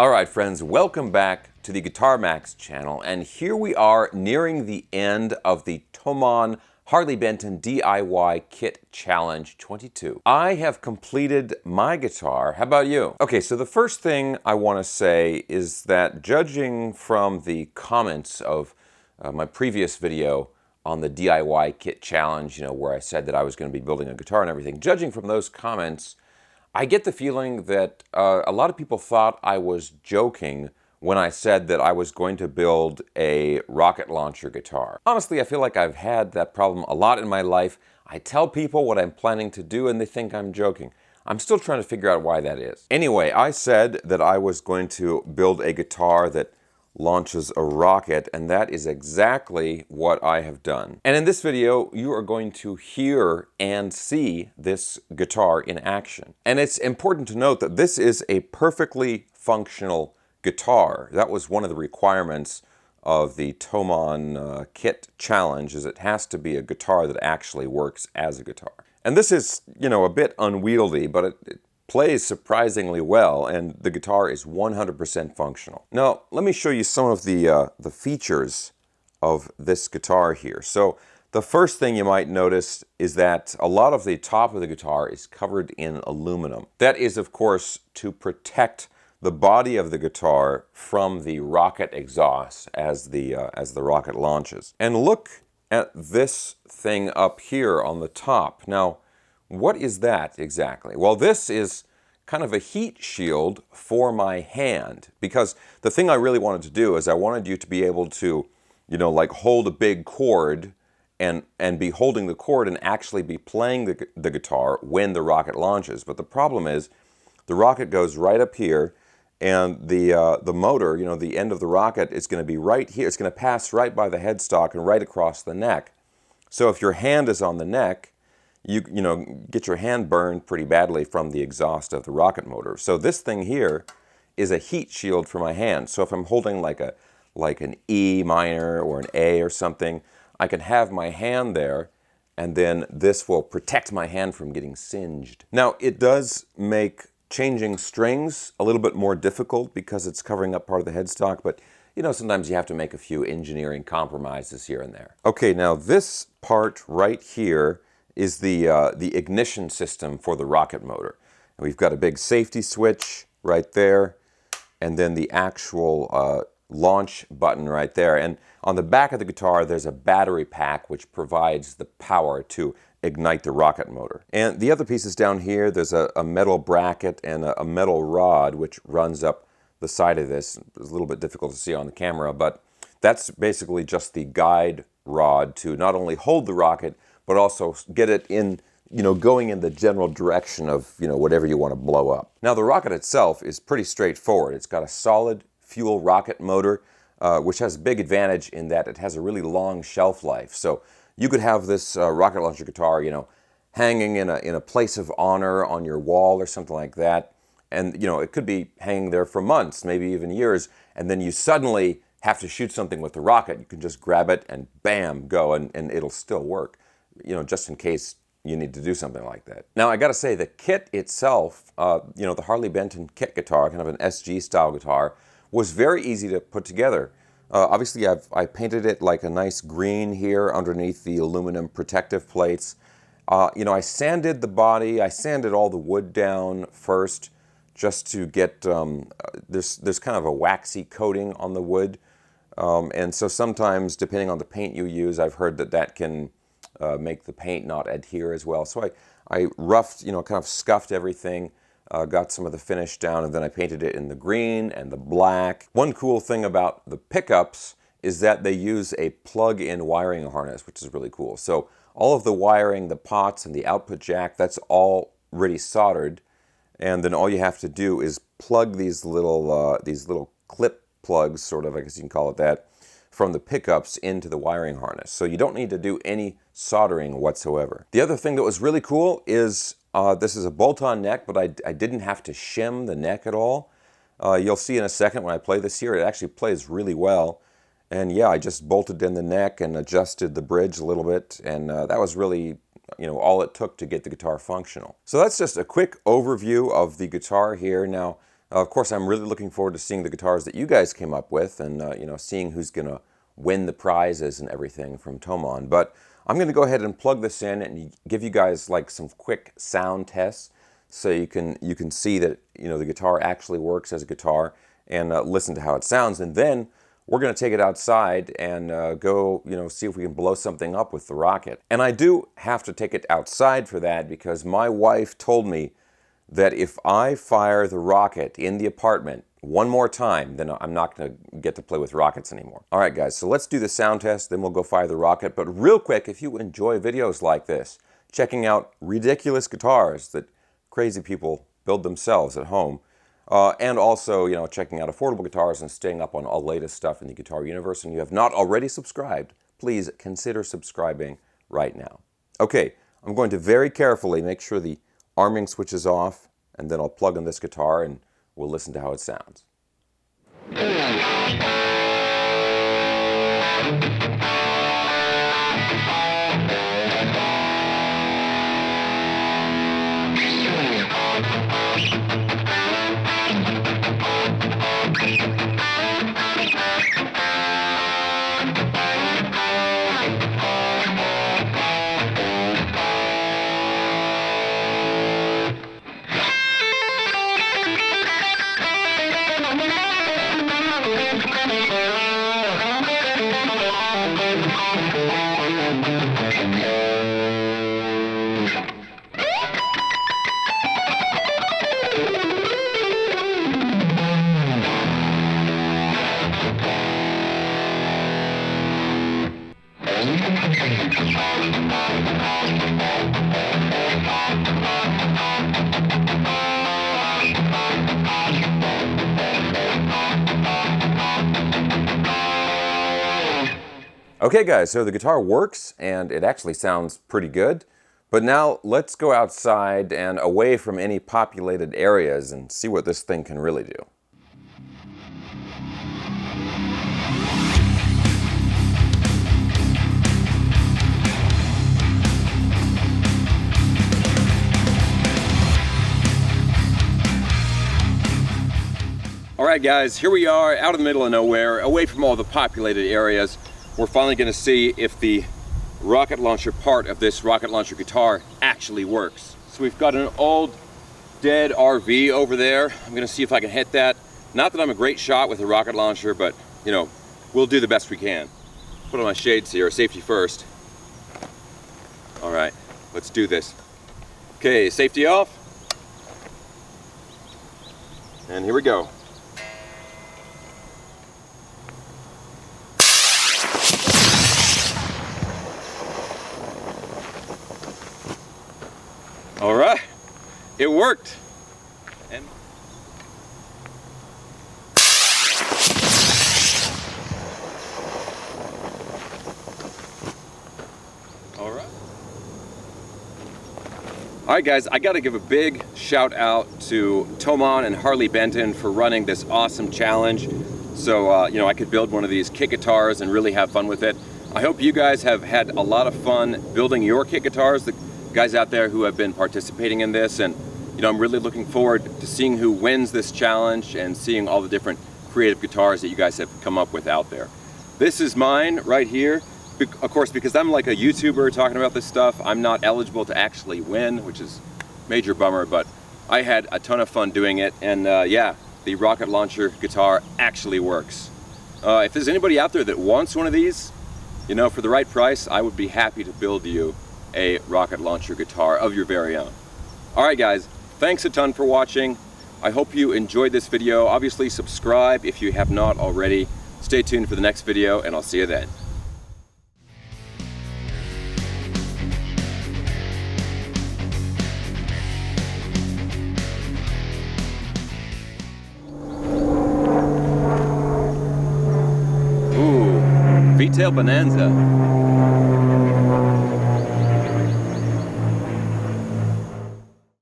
Alright friends, welcome back to the Guitar Max channel, and here we are nearing the end of the Thomann Harley Benton DIY Kit Challenge 22. I have completed my guitar. How about you? Okay, so the first thing I want to say is that judging from the comments of my previous video on the DIY Kit Challenge, where I said that I was going to be building a guitar and everything, judging from those comments, I get the feeling that a lot of people thought I was joking when I said that I was going to build a rocket launcher guitar. Honestly, I feel like I've had that problem a lot in my life. I tell people what I'm planning to do and they think I'm joking. I'm still trying to figure out why that is. Anyway, I said that I was going to build a guitar that launches a rocket, and that is exactly what I have done. And in this video, you are going to hear and see this guitar in action. And it's important to note that this is a perfectly functional guitar. That was one of the requirements of the Thomann Kit Challenge, is it has to be a guitar that actually works as a guitar. And this is, a bit unwieldy, but it plays surprisingly well, and the guitar is 100% functional. Now, let me show you some of the features of this guitar here. So, the first thing you might notice is that a lot of the top of the guitar is covered in aluminum. That is, of course, to protect the body of the guitar from the rocket exhaust as the rocket launches. And look at this thing up here on the top. Now, what is that exactly? Well, this is kind of a heat shield for my hand, because the thing I really wanted to do is I wanted you to be able to, like hold a big chord and be holding the chord and actually be playing the guitar when the rocket launches. But the problem is the rocket goes right up here, and the motor, the end of the rocket is going to be right here. It's going to pass right by the headstock and right across the neck. So if your hand is on the neck, you get your hand burned pretty badly from the exhaust of the rocket motor. So this thing here is a heat shield for my hand. So if I'm holding like an E minor or an A or something, I can have my hand there, and then this will protect my hand from getting singed. Now, it does make changing strings a little bit more difficult because it's covering up part of the headstock, but sometimes you have to make a few engineering compromises here and there. Okay, now this part right here is the ignition system for the rocket motor. And we've got a big safety switch right there, and then the actual launch button right there. And on the back of the guitar, there's a battery pack which provides the power to ignite the rocket motor. And the other pieces down here, there's a metal bracket and a metal rod which runs up the side of this. It's a little bit difficult to see on the camera, but that's basically just the guide rod to not only hold the rocket, but also get it in, going in the general direction of, whatever you want to blow up. Now, the rocket itself is pretty straightforward. It's got a solid fuel rocket motor, which has a big advantage in that it has a really long shelf life. So you could have this rocket launcher guitar, hanging in a place of honor on your wall or something like that. And, it could be hanging there for months, maybe even years, and then you suddenly have to shoot something with the rocket. You can just grab it and bam, go, and it'll still work, just in case you need to do something like that. Now, I gotta say, the kit itself, the Harley Benton kit guitar, kind of an SG style guitar, was very easy to put together. Obviously, I painted it like a nice green here underneath the aluminum protective plates. I sanded the body. I sanded all the wood down first, just to get, there's kind of a waxy coating on the wood. And so sometimes, depending on the paint you use, I've heard that can make the paint not adhere as well. So I roughed, kind of scuffed everything, got some of the finish down, and then I painted it in the green and the black. One cool thing about the pickups is that they use a plug-in wiring harness, which is really cool. So all of the wiring, the pots and the output jack, that's already soldered. And then all you have to do is plug these little clip plugs, sort of, I guess you can call it that, from the pickups into the wiring harness. So you don't need to do any soldering whatsoever. The other thing that was really cool is this is a bolt-on neck, but I didn't have to shim the neck at all. You'll see in a second when I play this here, it actually plays really well. And yeah, I just bolted in the neck and adjusted the bridge a little bit, and that was really all it took to get the guitar functional. So that's just a quick overview of the guitar here. Now, Of course, I'm really looking forward to seeing the guitars that you guys came up with and, you know, seeing who's going to win the prizes and everything from Thomann. But I'm going to go ahead and plug this in and give you guys like some quick sound tests so you can see that, you know, the guitar actually works as a guitar and listen to how it sounds. And then we're going to take it outside and go, you know, see if we can blow something up with the rocket. And I do have to take it outside for that because my wife told me that if I fire the rocket in the apartment one more time, then I'm not going to get to play with rockets anymore. All right, guys, so let's do the sound test, then we'll go fire the rocket. But real quick, if you enjoy videos like this, checking out ridiculous guitars that crazy people build themselves at home, and also, you know, checking out affordable guitars and staying up on all latest stuff in the guitar universe, and you have not already subscribed, please consider subscribing right now. Okay, I'm going to very carefully make sure the arming switch is off, and then I'll plug in this guitar and we'll listen to how it sounds. Okay guys, so the guitar works and it actually sounds pretty good, but now let's go outside and away from any populated areas and see what this thing can really do. All right guys, here we are out in the middle of nowhere, away from all the populated areas. We're finally going to see if the rocket launcher part of this rocket launcher guitar actually works. So we've got an old dead RV over there. I'm going to see if I can hit that. Not that I'm a great shot with a rocket launcher, but you know, we'll do the best we can. Put on my shades here, safety first. All right, let's do this. Okay, safety off. And here we go. All right, it worked. And all right guys, I got to give a big shout out to Thomann and Harley Benton for running this awesome challenge. So you know, I could build one of these kit guitars and really have fun with it. I hope you guys have had a lot of fun building your kit guitars. The guys out there who have been participating in this, and you know, I'm really looking forward to seeing who wins this challenge and seeing all the different creative guitars that you guys have come up with out there. This is mine right here. Of course, because I'm like a YouTuber talking about this stuff, I'm not eligible to actually win, which is a major bummer, but I had a ton of fun doing it, and yeah, the rocket launcher guitar actually works. If there's anybody out there that wants one of these, you know, for the right price, I would be happy to build you a rocket launcher guitar of your very own. All right guys, thanks a ton for watching. I hope you enjoyed this video. Obviously subscribe if you have not already. Stay tuned for the next video and I'll see you then. Ooh, V-tail Bonanza.